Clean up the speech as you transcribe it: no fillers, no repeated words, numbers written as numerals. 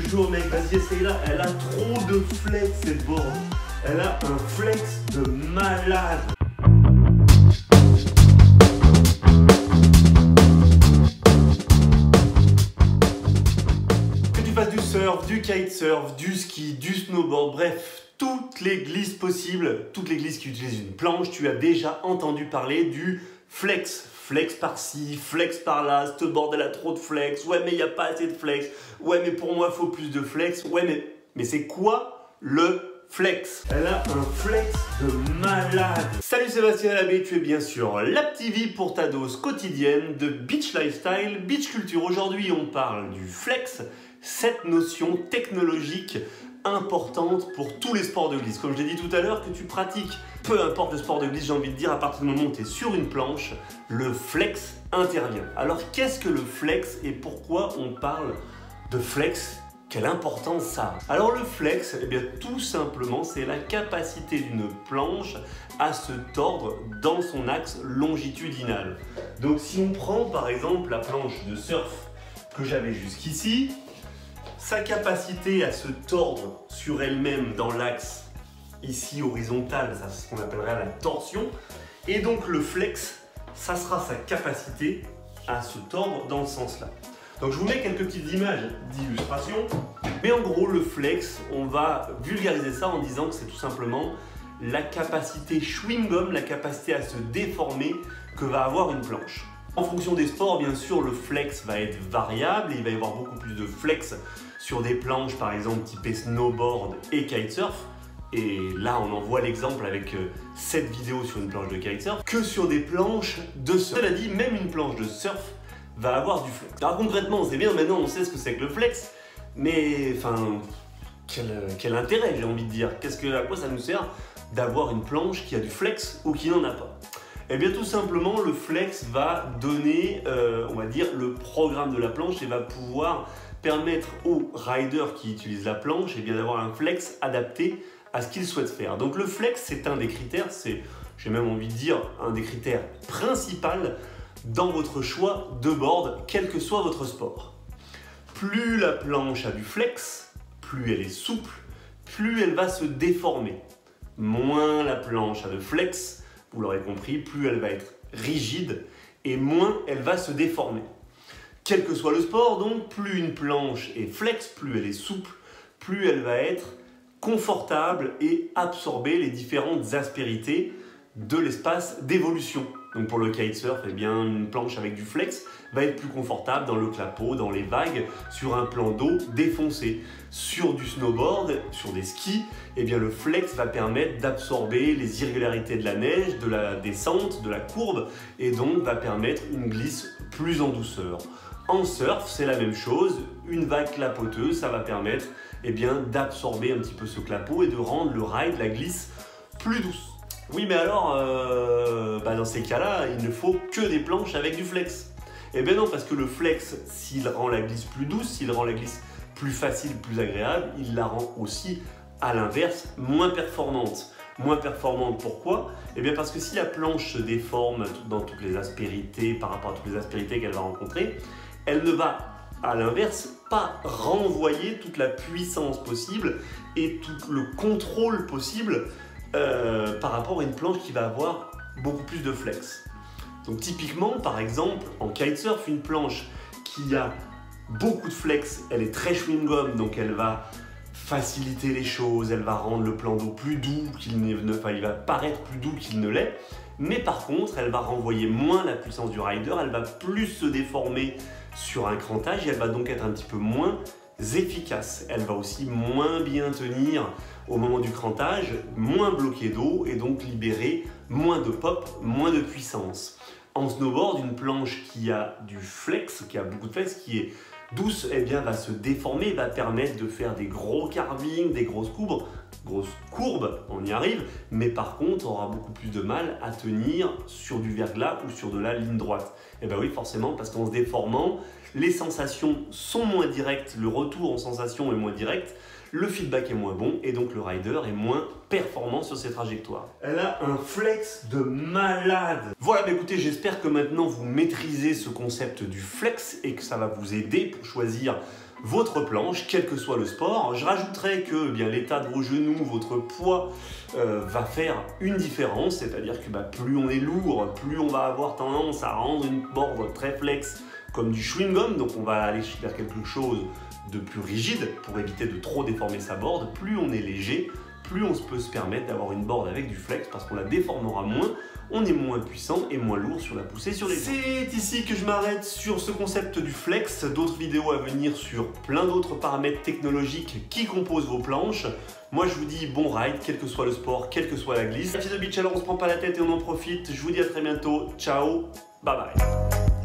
toujours mec, vas-y essaye-la. Elle a trop de flex cette board. Elle a un flex de malade. Que tu fasses du surf, du kitesurf, du ski, du snowboard, bref, toutes les glisses possibles, toutes les glisses qui utilisent une planche, tu as déjà entendu parler du flex. Flex par-ci, flex par-là, cette board elle a trop de flex, ouais mais il n'y a pas assez de flex, ouais mais pour moi il faut plus de flex, ouais mais c'est quoi le flex? Elle a un flex de malade. Salut Sébastien Labbé, tu es bien sûr LabTV pour ta dose quotidienne de beach lifestyle, beach culture. Aujourd'hui on parle du flex, cette notion technologique importante pour tous les sports de glisse. Comme je l'ai dit tout à l'heure, que tu pratiques, peu importe le sport de glisse, j'ai envie de dire, à partir du moment où tu es sur une planche, le flex intervient. Alors qu'est-ce que le flex et pourquoi on parle de flex? Quelle importance ça a? Alors le flex, eh bien tout simplement, c'est la capacité d'une planche à se tordre dans son axe longitudinal. Donc si on prend par exemple la planche de surf que j'avais jusqu'ici, sa capacité à se tordre sur elle-même dans l'axe ici horizontal, c'est ce qu'on appellerait la torsion. Et donc le flex, ça sera sa capacité à se tordre dans ce sens-là. Donc je vous mets quelques petites images d'illustration. Mais en gros, le flex, on va vulgariser ça en disant que c'est tout simplement la capacité chewing-gum, la capacité à se déformer que va avoir une planche. En fonction des sports, bien sûr, le flex va être variable et il va y avoir beaucoup plus de flex sur des planches, par exemple, typées snowboard et kitesurf. Et là, on en voit l'exemple avec cette vidéo sur une planche de kitesurf, que sur des planches de surf. Cela dit, même une planche de surf va avoir du flex. Alors concrètement, c'est bien, maintenant on sait ce que c'est que le flex, mais enfin, quel intérêt, j'ai envie de dire. À quoi ça nous sert d'avoir une planche qui a du flex ou qui n'en a pas? Eh bien tout simplement, le flex va donner, on va dire, le programme de la planche et va pouvoir permettre aux riders qui utilisent la planche eh bien d'avoir un flex adapté à ce qu'ils souhaitent faire. Donc le flex, c'est un des critères, j'ai même envie de dire, un des critères principaux dans votre choix de board, quel que soit votre sport. Plus la planche a du flex, plus elle est souple, plus elle va se déformer. Moins la planche a de flex, vous l'aurez compris, plus elle va être rigide et moins elle va se déformer. Quel que soit le sport, donc, plus une planche est flex, plus elle est souple, plus elle va être confortable et absorber les différentes aspérités de l'espace d'évolution. Donc pour le kitesurf, eh bien, une planche avec du flex va être plus confortable dans le clapot, dans les vagues, sur un plan d'eau défoncé. Sur du snowboard, sur des skis, eh bien, le flex va permettre d'absorber les irrégularités de la neige, de la descente, de la courbe, et donc va permettre une glisse plus en douceur. En surf, c'est la même chose, une vague clapoteuse, ça va permettre eh bien, d'absorber un petit peu ce clapot et de rendre le ride, la glisse, plus douce. Oui, mais alors, dans ces cas-là, il ne faut que des planches avec du flex. Eh bien non, parce que le flex, s'il rend la glisse plus douce, s'il rend la glisse plus facile, plus agréable, il la rend aussi, à l'inverse, moins performante. Moins performante, pourquoi? Eh bien parce que si la planche se déforme dans toutes les aspérités, par rapport à toutes les aspérités qu'elle va rencontrer, elle ne va, à l'inverse, pas renvoyer toute la puissance possible et tout le contrôle possible par rapport à une planche qui va avoir beaucoup plus de flex. Donc typiquement, par exemple, en kitesurf, une planche qui a beaucoup de flex, elle est très chewing-gum, donc elle va faciliter les choses, elle va rendre le plan d'eau plus doux, il va paraître plus doux qu'il ne l'est, mais par contre, elle va renvoyer moins la puissance du rider, elle va plus se déformer sur un crantage et elle va donc être un petit peu moins efficace. Elle va aussi moins bien tenir au moment du crantage, moins bloquer d'eau et donc libérer moins de pop, moins de puissance. En snowboard, une planche qui a du flex, qui a beaucoup de flex, qui est douce, eh bien, va se déformer, va permettre de faire des gros carvings, des grosses courbes, on y arrive, mais par contre, on aura beaucoup plus de mal à tenir sur du verglas ou sur de la ligne droite. Et bien oui, forcément, parce qu'en se déformant, les sensations sont moins directes, le retour en sensation est moins direct, le feedback est moins bon et donc le rider est moins performant sur ses trajectoires. Elle a un flex de malade. Voilà, bah écoutez, j'espère que maintenant vous maîtrisez ce concept du flex et que ça va vous aider pour choisir votre planche, quel que soit le sport. Je rajouterais que l'état de vos genoux, votre poids va faire une différence, c'est-à-dire que plus on est lourd, plus on va avoir tendance à rendre une board très flex comme du chewing-gum, donc on va aller vers quelque chose de plus rigide pour éviter de trop déformer sa board. Plus on est léger, plus on peut se permettre d'avoir une board avec du flex parce qu'on la déformera moins, on est moins puissant et moins lourd sur la poussée sur les jambes. C'est ici que je m'arrête sur ce concept du flex. D'autres vidéos à venir sur plein d'autres paramètres technologiques qui composent vos planches. Moi je vous dis bon ride, quel que soit le sport, quelle que soit la glisse. Merci de Beach, alors on se prend pas la tête et on en profite. Je vous dis à très bientôt. Ciao, bye bye.